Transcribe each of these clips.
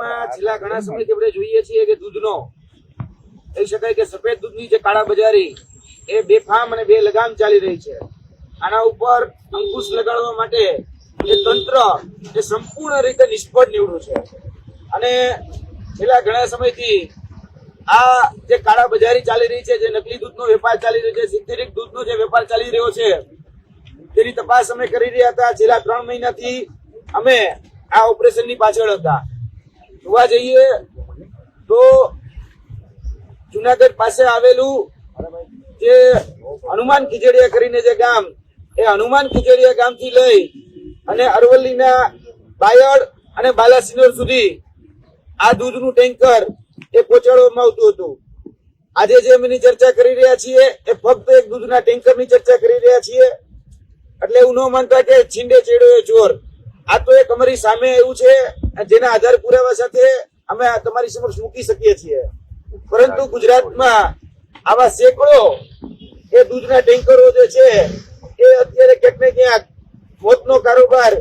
ગુજરાતમાં છેલ્લા ઘણા સમયથી આપણે જોઈએ છીએ કે દૂધનો કહી શકાય કે સફેદ દૂધની જે કાળાબજારી એ બેફામ અને બેલગામ ચાલી રહી છે. આના ઉપર અંકુશ લગાડવા માટે એ તંત્ર એ સંપૂર્ણ રીતે નિષ્ફળ નીવડ્યું છે અને છેલ્લા ઘણા સમયથી આ જે કાળાબજારી ચાલી રહી છે, જે નકલી દૂધનો વેપાર ચાલી રહ્યો છે, સિન્થેટિક દૂધનો જે વેપાર ચાલી રહ્યો છે, તેની તપાસ અમે કરી રહ્યા હતા. છેલ્લા 3 મહિનાથી અમે આ ઓપરેશનની પાછળ હતા. જોવા જઈએ તો જુનાગઢ પાસે આવેલું જે હનુમાન ખીજડીયા કરીને જે ગામ, એ હનુમાન ખીજડીયા ગામથી લઈ અને અરવલ્લીના બાયડ અને બાલાસિનોર સુધી આ દૂધનું ટેન્કર એ પહોંચાડવામાં આવતું હતું. આજે જે અમે ચર્ચા કરી રહ્યા છીએ એ ફક્ત એક દૂધના ટેન્કરની ચર્ચા કરી રહ્યા છીએ. એટલે એવું ન માનતા કે છીંડે ચેડો એ ચોર. આ તો એક અમારી સામે એવું છે જેના આધાર પુરાવા સાથે અમે તમારી સમક્ષ મૂકી શકીએ છીએ. પરંતુ ગુજરાતમાં આવા સેંકડો એ દૂધના ટેન્કરો જે છે એ અત્યારે ક્યાંક ને ક્યાંક મોતનો કારોબાર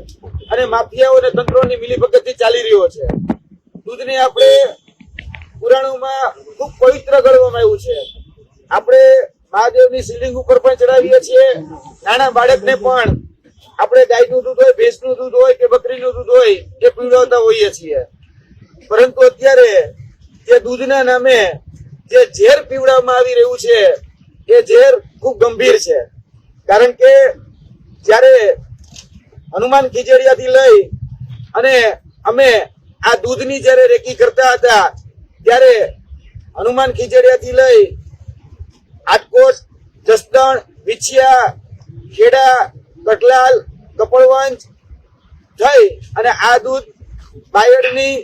અને માફિયાઓ અને તંત્રોની મિલીભગતથી ચાલી રહ્યો છે. દૂધને આપણે પુરાણોમાં ખૂબ પવિત્ર ગણવામાં આવ્યું છે. આપણે મહાદેવની શિવલિંગ ઉપર પણ ચડાવીએ છીએ. નાના બાળકને પણ આપણે ગાયનું દૂધ હોય, ભેંસનું દૂધ હોય કે બકરીનું દૂધ હોય એ પીવડાવતા હોઈએ છીએ. પરંતુ અત્યારે જે દૂધના નામે જે ઝેર પીવડાવવામાં આવી રહ્યું છે એ ઝેર ખૂબ ગંભીર છે. કારણ કે જ્યારે હનુમાન ખીજડીયાથી લઈ અને અમે આ દૂધની જ્યારે રેકી કરતા હતા ત્યારે હનુમાન ખીજડીયાથી લઈ આજકોટ, જસદણ, વિછિયા, ખેડા, કટલાલ, કપડવંજ થઈ અને આ દૂધ બાયડની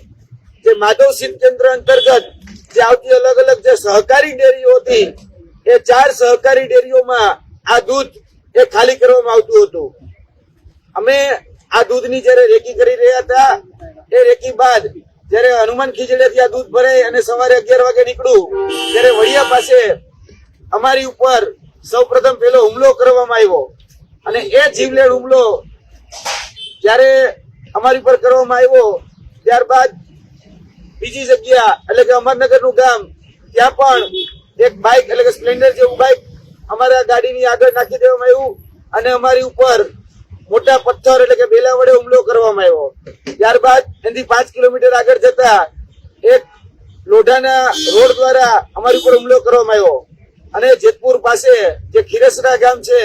જે માધવ શીત કેન્દ્ર અંતર્ગત જે આવતી અલગ અલગ જે સહકારી ડેરીઓ હતી એ 4 સહકારી ડેરીઓમાં આ દૂધ એ ખાલી કરવામાં આવતું હતું. અમે આ દૂધની જયારે રેકી કરી રહ્યા હતા એ રેકી બાદ જયારે હનુમાન ખીજડીયાથી આ દૂધ ભરાય અને સવારે 11 વાગે નીકળું ત્યારે વડિયા પાસે અમારી ઉપર સૌપ્રથમ પેલો હુમલો કરવામાં આવ્યો અને એ જીવલેણ હુમલો જયારે અમારી પર કરવામાં આવ્યો ત્યારબાદ બીજી જગ્યા એટલે કે અમરનગરનું ગામ, ત્યાં પણ એક બાઇક એટલે કે સ્પ્લેન્ડર જેવું બાઇક અમારા ગાડીની આગળ નાખી દેવામાં આવ્યું અને અમારી ઉપર મોટા પથ્થર એટલે કે બેલા વડે હુમલો કરવામાં આવ્યો. ત્યારબાદ એનાથી 5 કિલોમીટર આગળ જતા એક લોઢાના રોડ દ્વારા અમારી ઉપર હુમલો કરવામાં આવ્યો અને જેતપુર પાસે જે ખીરસરા ગામ છે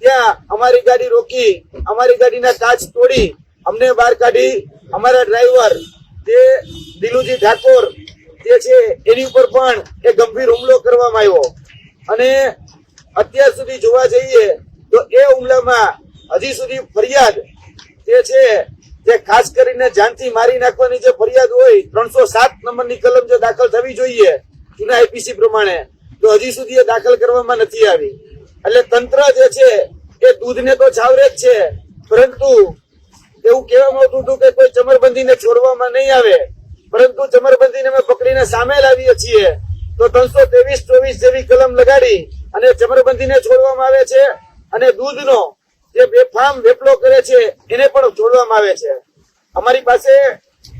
ત્યાં અમારી ગાડી રોકી, અમારી ગાડીના કાચ તોડી અમને બહાર કાઢી અમારા ડ્રાઈવર જે દિલુજી ઠાકોર જે છે એની ઉપર પણ એક ગંભીર હુમલો કરવામાં આવ્યો. અને અત્યાર સુધી જોવા જઈએ તો એ હુમલામાં હજી સુધી ફરિયાદ જે છે જે ખાસ કરીને જાનથી મારી નાખવાની જે ફરિયાદ હોય 307 નંબરની કલમ જે દાખલ થવી જોઈએ જૂના આઈપીસી પ્રમાણે, તો હજી સુધી એ દાખલ કરવામાં નથી આવી. એટલે તંત્ર જે છે એ દૂધને તો છાવરે જ છે, પરંતુ એવું કહેવામાં આવતું હતું કે કોઈ ચમરબંધીને છોડવામાં નહીં આવે, પરંતુ ચમરબંધીને અમે પકડીને સામે લાવીએ છીએ તો 323-24 જેવી કલમ લગાડી અને ચમરબંધીને છોડવામાં આવે છે અને દૂધનો જે બેફામ વેપલો કરે છે એને પણ છોડવામાં આવે છે. અમારી પાસે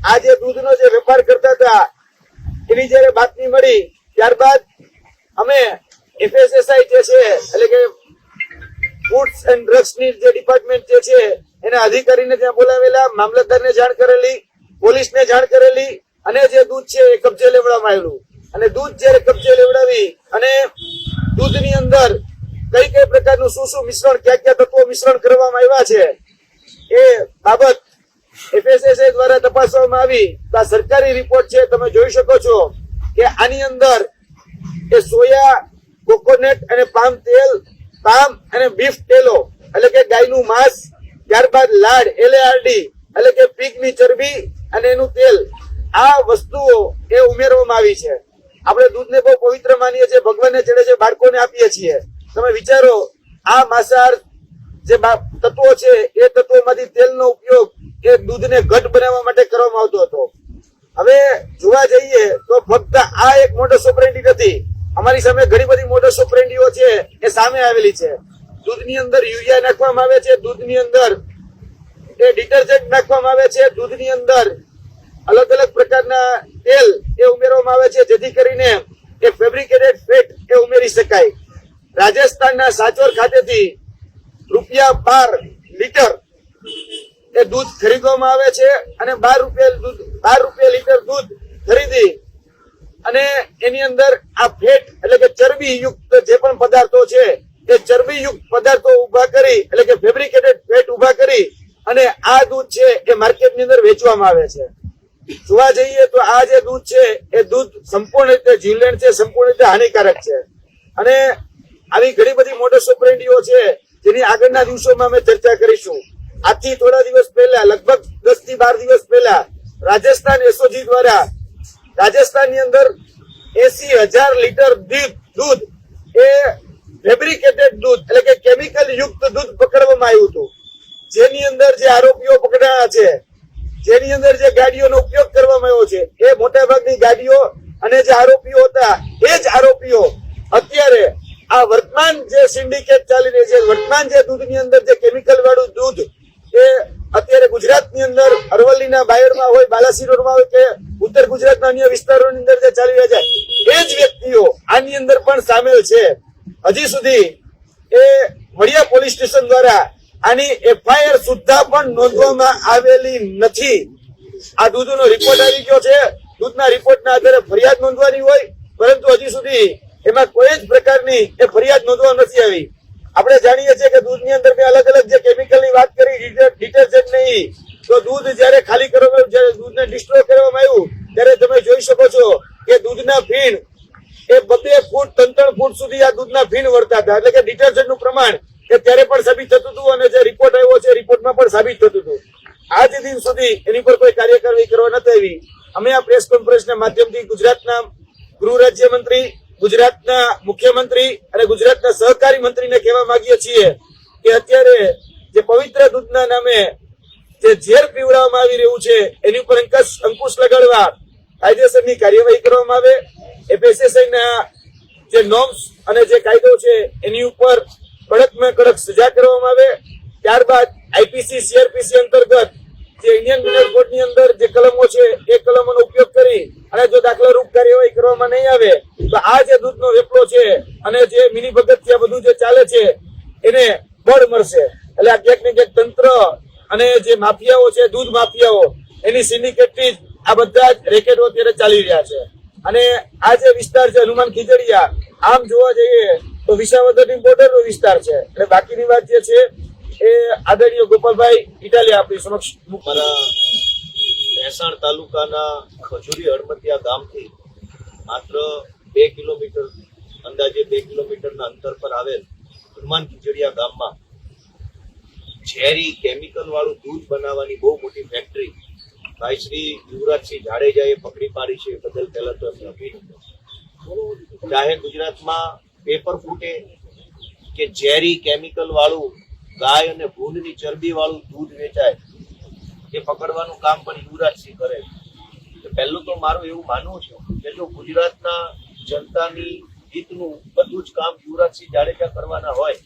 આ જે દૂધનો જે વેપાર કરતા હતા એની જયારે બાતમી મળી ત્યારબાદ અમે FSSI જે છે એટલે કે ફૂડ્સ એન્ડ ડ્રગ્સની જે ડિપાર્ટમેન્ટ જે છે એના અધિકારીને ત્યાં બોલાવેલા, મામલતદારને જાણ કરેલી, પોલીસને જાણ કરેલી અને જે દૂધ છે એ કબજે લેવડાવવામાં આવેલું. અને દૂધ જયારે કબજે લેવડાવી અને દૂધની અંદર કઈ કઈ પ્રકારનું શું મિશ્રણ, ક્યાં ક્યાં તત્વો મિશ્રણ કરવામાં આવ્યા છે એ બાબત FSSI દ્વારા તપાસવામાં આવી. તો આ સરકારી રિપોર્ટ છે, તમે જોઈ શકો છો કે આની અંદર એ સોયા, કોકોનટ અને પામ તેલ, પામ અને બીફ તેલો એટલે કે ગાયનું માંસ, ત્યારબાદ લાડ LARD એટલે કે પીગની ચરબી અને એનું તેલ, આ વસ્તુઓ એ ઉમેરવામાં આવી છે. આપણે દૂધને બહુ પવિત્ર માનીએ છીએ, ભગવાનને ચડે છે, બાળકોને આપીએ છીએ. તમે વિચારો આ માંસાહાર જે તત્વો છે એ તત્વોમાંથી તેલનો ઉપયોગ એ દૂધને ઘટ બનાવવા માટે કરવામાં આવતો હતો. હવે જોવા જઈએ તો ફક્ત આ એક મોડસ ઓપરેન્ડી નથી, અમારી સામે ઘણી બધી મોડસ ઓપરેન્ડીઓ છે એ સામે આવેલી છે. દૂધની અંદર યુરિયા નાખવામાં આવે છે, દૂધની અંદર એ ડિટર્જન્ટ નાખવામાં આવે છે, દૂધની અંદર અલગ અલગ પ્રકારના તેલ એ ઉમેરવામાં આવે છે, જેથી કરીને એ ફેબ્રિકેટેડ ફેટ એ ઉમેરી શકાય. રાજસ્થાનના સાચોર ખાતેથી ₹12 લીટર એ દૂધ ખરીદવામાં આવે છે અને ₹12 લીટર દૂધ ખરીદી અને એની અંદર આ ફેટ એટલે કે ચરબી યુક્ત જે પણ પદાર્થો છે એ ચરબી યુક્ત પદાર્થો ઉભા કરી એટલે કે ફેબ્રિકેટેડ ફેટ ઉભા કરી અને આ દૂધ છે એ માર્કેટની અંદર વેચવામાં આવે છે. જોવા જઈએ તો આ જે દૂધ છે એ દૂધ સંપૂર્ણ રીતે જીવલેણ છે, સંપૂર્ણ રીતે હાનિકારક છે અને આવી ઘણી બધી મોડસ ઓપરેન્ડીઓ છે જેની આગળના દિવસોમાં અમે ચર્ચા કરીશું. આજથી થોડા દિવસ પહેલા, લગભગ 10 થી 12 દિવસ પહેલા રાજસ્થાન એસઓજી દ્વારા રાજસ્થાનની અંદર 80,000 લીટર દૂધ એ ફેબ્રિકેટેડ દૂધ એટલે કે કેમિકલ યુક્ત દૂધ પકડવામાં આવ્યું હતું. જેની અંદર જે આરોપીઓ પકડાયા છે, જેની અંદર જે ગાડીઓનો ઉપયોગ કરવામાં આવ્યો છે એ મોટાભાગની ગાડીઓ અને જે આરોપીઓ હતા એ જ આરોપીઓ અત્યારે આ વર્તમાન જે સિન્ડિકેટ ચાલી રહી છે, વર્તમાન જે દૂધની અંદર જે કેમિકલ વાળું દૂધ એ અત્યારે ગુજરાતની અંદર અરવલ્લીના બાયડમાં હોય, બાલાસિનોરમાં હોય કે ઉત્તર ગુજરાતના અન્ય વિસ્તારોની અંદર જે ચાલી રહ્યા છે એ જ વ્યક્તિઓ આની અંદર પણ સામેલ છે. હજી સુધી એ વડિયા પોલીસ સ્ટેશન દ્વારા આની એફઆઈઆર સુદ્ધા પણ નોંધવામાં આવેલી નથી. આ દૂધનો રિપોર્ટ આવી ગયો છે, દૂધના રિપોર્ટના આધારે ફરિયાદ નોંધવાની હોય, પરંતુ હજી સુધી એમાં કોઈ જ પ્રકારની એ ફરિયાદ નોંધવામાં નથી આવી. આપણે જાણીએ છીએ કે દૂધની અંદર મેં અલગ અલગ જે કેમિકલની વાત કરી, ડિટર્જન્ટ નહીં, તો દૂધ જયારે ખાલી કરવામાં આવ્યું, જયારે દૂધને ડિસ્ટ્રોય કરવામાં આવ્યું ત્યારે તમે જોઈ શકો છો કે દૂધના ફીણ એ 2 ફૂટ 3 ફૂટ સુધી આ દૂધના ફીણ વળતા હતા, એટલે કે ડિટર્જન્ટનું પ્રમાણ એ ત્યારે પણ સાબિત થતું હતું અને જે રિપોર્ટ આવ્યો છે રિપોર્ટમાં પણ સાબિત થતું હતું. આજ દિન સુધી એની પર કોઈ કાર્યવાહી કરવા નથી આવી. અમે આ પ્રેસ કોન્ફરન્સના માધ્યમથી ગુજરાતના ગૃહ રાજ્યમંત્રી, ગુજરાતના મુખ્યમંત્રી અને ગુજરાતના સહકારી મંત્રીને કહેવા માંગીએ છીએ કે અત્યારે જે પવિત્ર દૂધના નામે જે ઝેર પીવડાવવામાં આવી રહ્યું છે એની ઉપર અંકુશ લગાડવા કાયદેસરની કાર્યવાહી કરવામાં આવે. એફએસએસઆઈના જે નોર્મ્સ અને જે કાયદો છે એની ઉપર કડકમાં કડક સજા કરવામાં આવે. ત્યારબાદ આઈપીસી સીઆરપીસી અંતર્ગત જે ઇન્ડિયન પિનલ કોડની અંદર જે કલમો છે એ કલમોનો ઉપયોગ કરી અને જો દાખલારૂપ કાર્યવાહી કરવામાં નહીં આવે તો આ જે દૂધનો વેપલો છે અને જે મિની ભગતથી બધું જે ચાલે છે એને બળ મળશે. એટલે આ ક્યાંક ને ક્યાંક તંત્ર અને જે માફિયાઓ છે, દૂધ માફિયાઓ, એની સિન્ડિકેટથી જ આ બધા જ રેકેટો અત્યારે ચાલી રહ્યા છે. અને આ જે વિસ્તાર છે હનુમાન ખીજડીયા, આમ જોવા જઈએ તો વિસાવદરની બોર્ડરનો વિસ્તાર છે. એટલે બાકીની વાત જે છે એ આદરણીય ગોપાલભાઈ ઇટાલિયા આપણી સમક્ષ મહેસાણ તાલુકાના ખજૂરી હળમતિયા ગામથી માત્ર 2 કિલોમીટર, અંદાજે 2 કિલોમીટરના અંતર પર આવેલ હનુમાન ખીજડીયા ગામમાં ઝેરી કેમિકલ વાળું દૂધ બનાવવાની બહુ મોટી ફેક્ટરી ભાઈ શ્રી યુવરાજસિંહ જાડેજાએ પકડી પાડી છે. બદલ પહેલા તો એમને અભિનંદન. જાહેર ગુજરાતમાં પેપર ફૂટે કે ઝેરી કેમિકલ વાળું ગાય અને ભૂંડની ચરબી વાળું દૂધ વેચાય, એ પકડવાનું કામ પણ યુવરાજસિંહ કરે. પહેલું તો મારું એવું માનવું છે કે જો ગુજરાતના જનતાની હિતનું બધું જ કામ યુવરાજસિંહ જાડેજા કરવાના હોય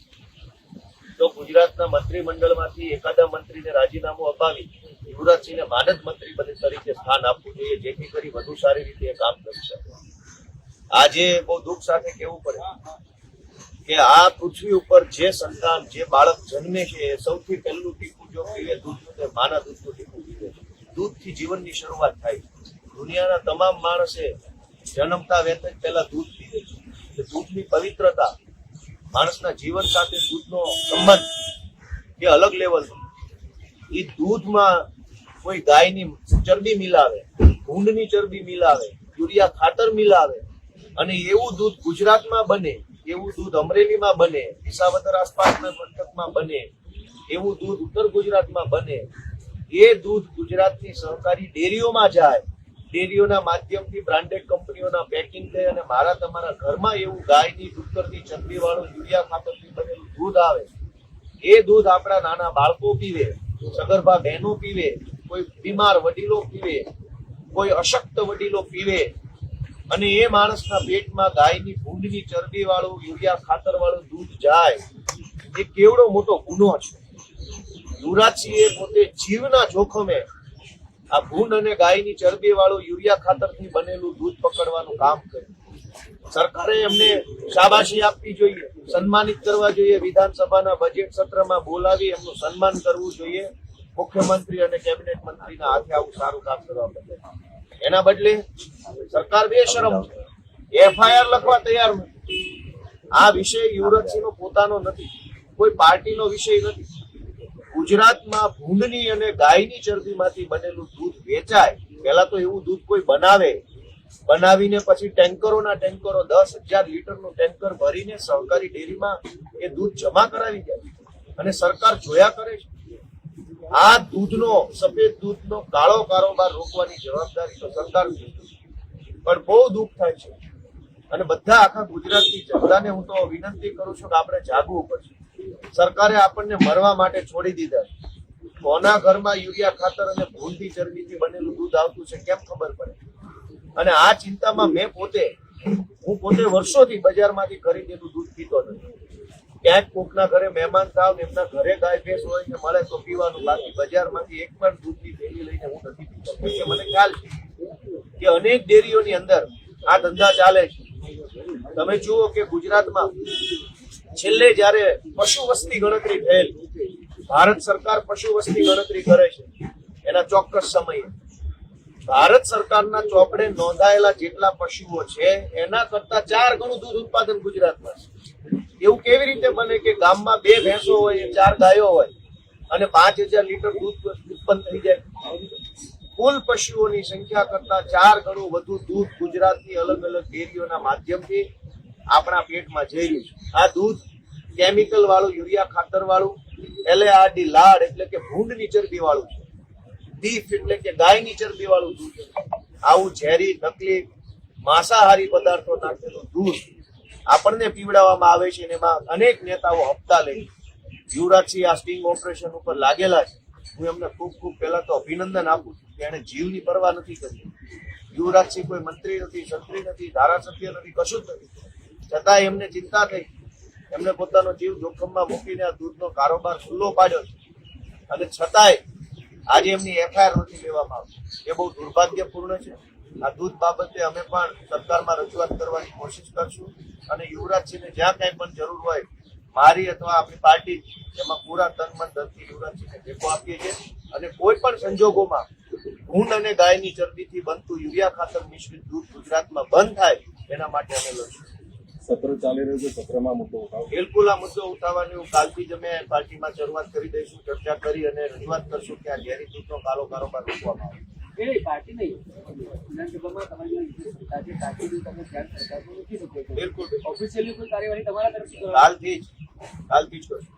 તો ગુજરાતના મંત્રીમંડળમાંથી એકાદા મંત્રીને રાજીનામું અપાવી યુવરાજસિંહને માનદ મંત્રી તરીકે સ્થાન આપવું જોઈએ, જેથી કરી વધુ સારી રીતે એ કામ કરી શકે. આજે બહુ દુઃખ સાથે કહેવું પડે કે આ પૃથ્વી ઉપર જે સંતાન, જે બાળક જન્મે છે એ સૌથી પહેલું ટીપું જો પીવે દૂધનું, તે માના દૂધનું ટીપું પીવે છે. દૂધથી જીવનની શરૂઆત થાય છે. દુનિયાના તમામ માણસે જન્મતા વેત જ પહેલા દૂધ પીવે છે. દૂધની પવિત્રતા, માણસના જીવન સાથે દૂધનો સંબંધ એ અલગ લેવલનો. એ દૂધમાં કોઈ ગાયની ચરબી મિલાવે, ભૂંડની ચરબી મિલાવે, યુરિયા ખાતર મિલાવે અને એવું દૂધ ગુજરાતમાં બને, એવું દૂધ અમરેલીમાં બને, વિસાવદર આસપાસના પંથકમાં બને, એવું દૂધ ઉત્તર ગુજરાતમાં બને, એ દૂધ ગુજરાતની સહકારી ડેરીઓમાં જાય, ડેરીઓના માધ્યમથી બ્રાન્ડેડ કંપનીઓના પેકિંગ થઈ અને મારા તમારા ઘરમાં એવું ગાયની ડુક્કરની ચરબી વાળું યુરિયા ખાતરથી બનેલું દૂધ આવે. એ દૂધ આપણા નાના બાળકો પીવે, સગર્ભા બહેનો પીવે, કોઈ બીમાર વડીલો પીવે, કોઈ અશક્ત વડીલો પીવે અને એ માણસના પેટમાં ગાયની ભૂંડની ચરબી વાળું યુરિયા ખાતર વાળું દૂધ જાય, એ કેવડો મોટો ગુનો છે. યુવરાજસિંહે પોતે જીવના જોખમે આ ભૂંડ અને ગાયની ચરબી વાળું યુરિયા ખાતરથી બનેલું દૂધ પકડવાનું કામ કર્યું. સરકારે એમને શાબાશી આપવી જોઈએ, સન્માનિત કરવા જોઈએ, વિધાનસભાના બજેટ સત્રમાં બોલાવી એમનું સન્માન કરવું જોઈએ. મુખ્યમંત્રી અને કેબિનેટ મંત્રીના હાથે આવું સારું કામ કરવા બદલે એના બદલે સરકાર બેશરમ છે, એફઆઈઆર લખવા તૈયાર નથી. આ વિષય યુવરાજસિંહનો પોતાનો નથી, કોઈ પાર્ટીનો વિષય નથી. ગુજરાતમાં ભૂંડની અને ગાયની ચરબીમાંથી બનેલું દૂધ વેચાય. પહેલા તો એવું દૂધ કોઈ બનાવીને પછી ટેન્કરોના ટેન્કરો 10,000 લીટરનું ટેન્કર ભરીને સહકારી ડેરીમાં એ દૂધ જમા કરાવી જાય અને સરકાર જોયા કરે છે. આ દૂધનો, સફેદ દૂધનો કાળો કારોબાર રોકવાની જવાબદારી તો સરકારની છે. પણ બહુ દુઃખ થાય છે અને બધા આખા ગુજરાતની જનતાને હું તો વિનંતી કરું છું કે આપણે જાગવું પડશે. સરકારે આપણને મરવા માટે છોડી દીધા. કોના ઘરમાં યુરિયા ખાતર અને ભૂંડની ચરબીથી બનેલું દૂધ આવતું છે કેમ ખબર પડે? અને આ ચિંતામાં હું પોતે વર્ષોથી બજારમાંથી ખરીદેલું દૂધ પીતો નથી. ક્યાંક કોકના ઘરે મહેમાન થાવ ને એમના ઘરે ગાય ભેંસ હોય ને મળે તો પીવાનું, બાકી બજારમાંથી એક પણ દૂધની થેલી લઈને હું નથી પીતો. કેમ કે મને ખ્યાલ છે કે અનેક ડેરીઓની અંદર આ ધંધા ચાલે છે. તમે જુઓ કે ગુજરાતમાં છેલ્લે જ્યારે પશુ વસ્તી ગણતરી થયેલ, ભારત સરકાર પશુ વસ્તી ગણતરી કરે છે એના ચોક્કસ સમયે, ભારત સરકારના ચોપડે નોંધાયેલા જેટલા પશુઓ છે એના કરતા 4 ગણું દૂધ ઉત્પાદન ગુજરાતમાં છે. એવું કેવી રીતે બને કે ગામમાં 2 ભેંસો હોય, 4 ગાયો હોય અને 5,000 લીટર દૂધ ઉત્પન્ન થઈ જાય? કુલ પશુઓની સંખ્યા કરતા 4 ગણું વધુ દૂધ ગુજરાતની અલગ અલગ ડેરીઓના માધ્યમથી આપણા પેટમાં જઈ રહ્યું છે. આ દૂધ કેમિકલ વાળું, યુરિયા ખાતર વાળું, LARD લાડ એટલે કે ભૂંડની ચરબી વાળું છે, બીફ એટલે કે ગાયની ચરબી વાળું દૂધ છે. આવું ઝેરી, નકલી, માંસાહારી પદાર્થો નાખેલું દૂધ આપણને પીવડાવવામાં આવે છે અને એમાં અનેક નેતાઓ હપ્તા લઈ. યુવરાજસિંહ આ સ્ટિંગ ઓપરેશન ઉપર લાગેલા છે. હું એમને ખૂબ પહેલા તો અભિનંદન આપું છું કે એને જીવની પરવા નથી કરી. યુવરાજસિંહ કોઈ મંત્રી નથી, સંત્રી નથી, ધારાસભ્ય નથી, કશું જ નથી. છતાં એમને ચિંતા થઈ, એમને પોતાનો જીવ જોખમમાં મૂકીને આ દૂધનો કારોબાર ખુલ્લો પાડ્યો છે અને છતાંય આજે એમની એફઆઈઆર નથી લેવામાં આવી. એ બહુ દુર્ભાગ્યપૂર્ણ છે. આ દૂધ બાબતે અમે પણ સરકારમાં રજૂઆત કરવાની કોશિશ કરશું અને યુવરાજસિંહને જ્યાં કાંઈ પણ જરૂર હોય, મારી અથવા આપણી પાર્ટી, એમાં પૂરા તન મન ધનથી યુવરાજસિંહને ટેકો આપીએ છીએ. અને કોઈ પણ સંજોગોમાં ભૂંડ અને ગાયની ચરબીથી બનતું યુરિયા ખાતર મિશ્રિત દૂધ ગુજરાતમાં બંધ થાય એના માટે અમે લડશું. સત્ર ચાલી રહ્યું છે, સત્રમાં મુદ્દો ઉઠાવો. બિલકુલ આ મુદ્દો ઉઠાવવાની હું કાલથી જ અમે પાર્ટીમાં શરૂઆત કરી દઈશું, ચર્ચા કરી અને રજૂઆત કરશું કે આ ઝેરી દૂધનો કારોબાર રોકવામાં આવે. બિલકુલ ઓફિશિયલી કોઈ કાર્યવાહી તમારા તરફથી કાલથી જ કરશું.